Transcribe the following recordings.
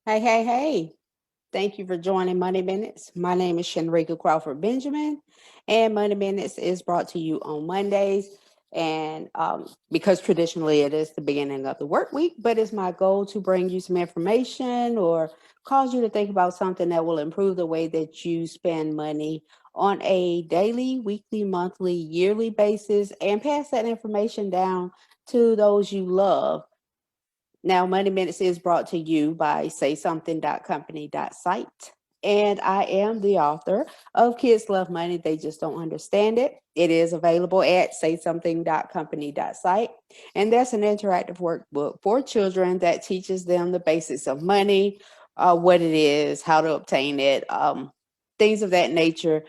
Hey, hey, hey. Thank you for joining Money Minutes. My name is Shenrika Crawford Benjamin, and Money Minutes is brought to you on Mondays. And because traditionally it is the beginning of the work week, but it's my goal to bring you some information or cause you to think about something that will improve the way that you spend money on a daily, weekly, monthly, yearly basis and pass that information down to those you love. Now, Money Minutes is brought to you by saysomething.company.site. And I am the author of Kids Love Money, They Just Don't Understand It. It is available at saysomething.company.site. And that's an interactive workbook for children that teaches them the basics of money, what it is, how to obtain it, things of that nature,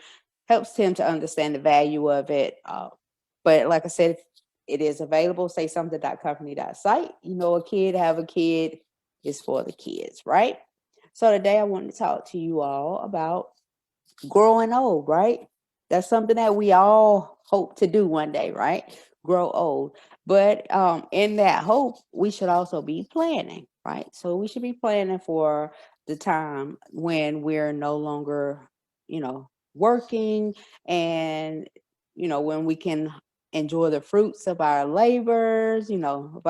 helps them to understand the value of it. But like I said, it is available, say something.company.site. You know, a kid have a kid is for the kids, right? So today I want to talk to you all about growing old, right? That's something that we all hope to do one day, right? Grow old. But in that hope, we should also be planning, right? So we should be planning for the time when we're no longer, working and, when we can enjoy the fruits of our labors, of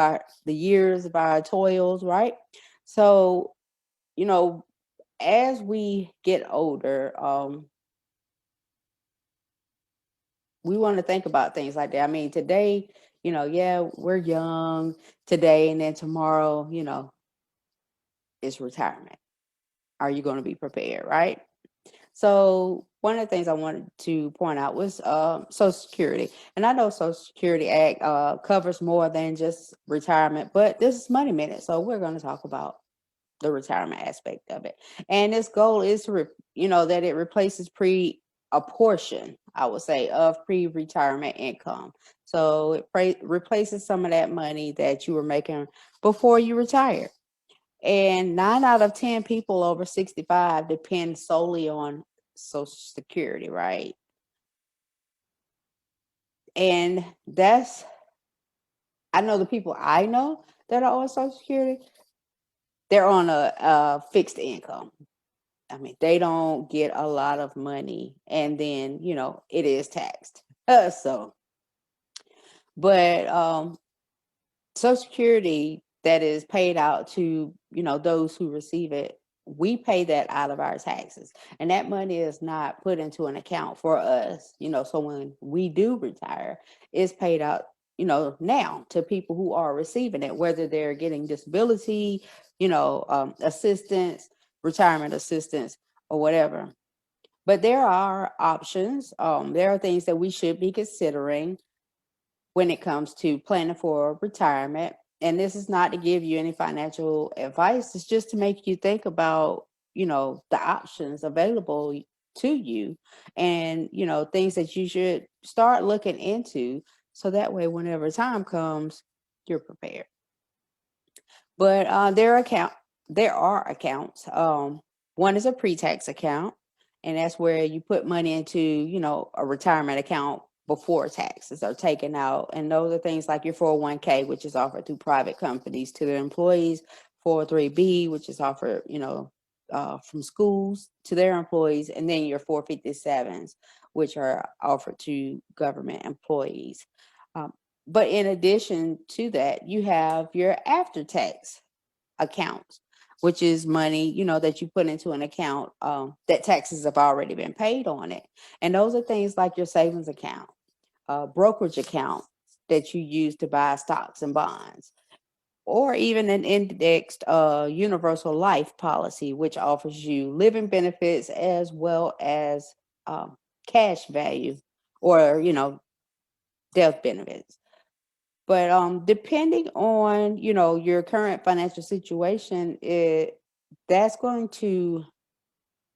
the years of our toils, right? So, you know, as we get older, we want to think about things like that. I mean, today, yeah, we're young today, and then tomorrow, is retirement. Are you going to be prepared, right? So one of the things I wanted to point out was Social Security, and I know Social Security Act covers more than just retirement, but this is Money Minute, so we're going to talk about the retirement aspect of it. And this goal is to, that it replaces a portion, I would say, of pre-retirement income. So it replaces some of that money that you were making before you retired. And 9 out of 10 people over 65 depend solely on Social Security, right? And I know the people I know that are on Social Security, they're on a fixed income. I mean, they don't get a lot of money, and then it is taxed. So, but Social Security that is paid out to those who receive it, we pay that out of our taxes, and that money is not put into an account for us. So when we do retire, it's paid out. Now to people who are receiving it, whether they're getting disability, assistance, retirement assistance, or whatever. But there are options. There are things that we should be considering when it comes to planning for retirement. And this is not to give you any financial advice, it's just to make you think about, the options available to you and, things that you should start looking into. So that way, whenever time comes, you're prepared. But there are accounts. One is a pre-tax account, and that's where you put money into, a retirement account before taxes are taken out. And those are things like your 401k, which is offered through private companies to their employees, 403b, which is offered, from schools to their employees, and then your 457s, which are offered to government employees. Um, but in addition to that, you have your after tax accounts, which is money, that you put into an account that taxes have already been paid on it. And those are things like your savings account, brokerage account that you use to buy stocks and bonds, or even an indexed universal life policy, which offers you living benefits as well as cash value or, death benefits. But depending on your current financial situation, it that's going to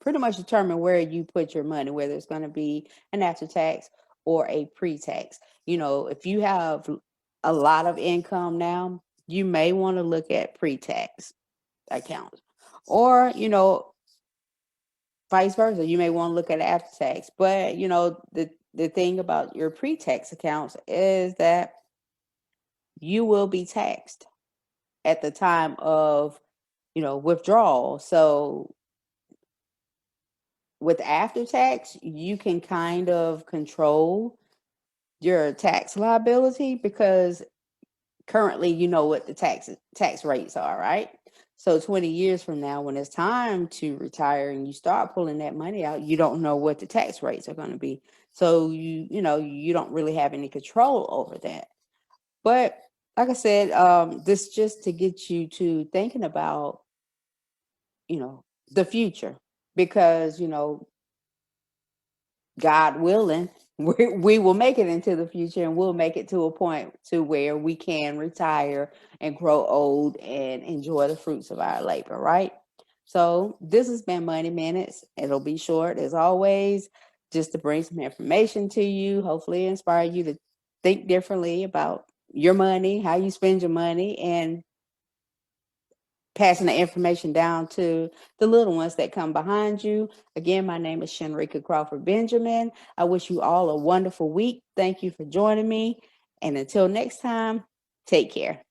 pretty much determine where you put your money, whether it's going to be an after tax or a pre-tax. If you have a lot of income now, you may want to look at pre-tax accounts, or vice versa. You may want to look at after tax. But the thing about your pre-tax accounts is that you will be taxed at the time of, withdrawal. So with after tax, you can kind of control your tax liability because currently you know what the tax rates are, right? So 20 years from now, when it's time to retire and you start pulling that money out, you don't know what the tax rates are going to be. So you don't really have any control over that. But like I said, this just to get you to thinking about, the future, because God willing, we will make it into the future, and we'll make it to a point to where we can retire and grow old and enjoy the fruits of our labor, right? So this has been Money Minutes. It'll be short as always, just to bring some information to you, hopefully inspire you to think differently about your money, how you spend your money, and passing the information down to the little ones that come behind you. Again, my name is Shenrika Crawford Benjamin. I wish you all a wonderful week. Thank you for joining me. And until next time, take care.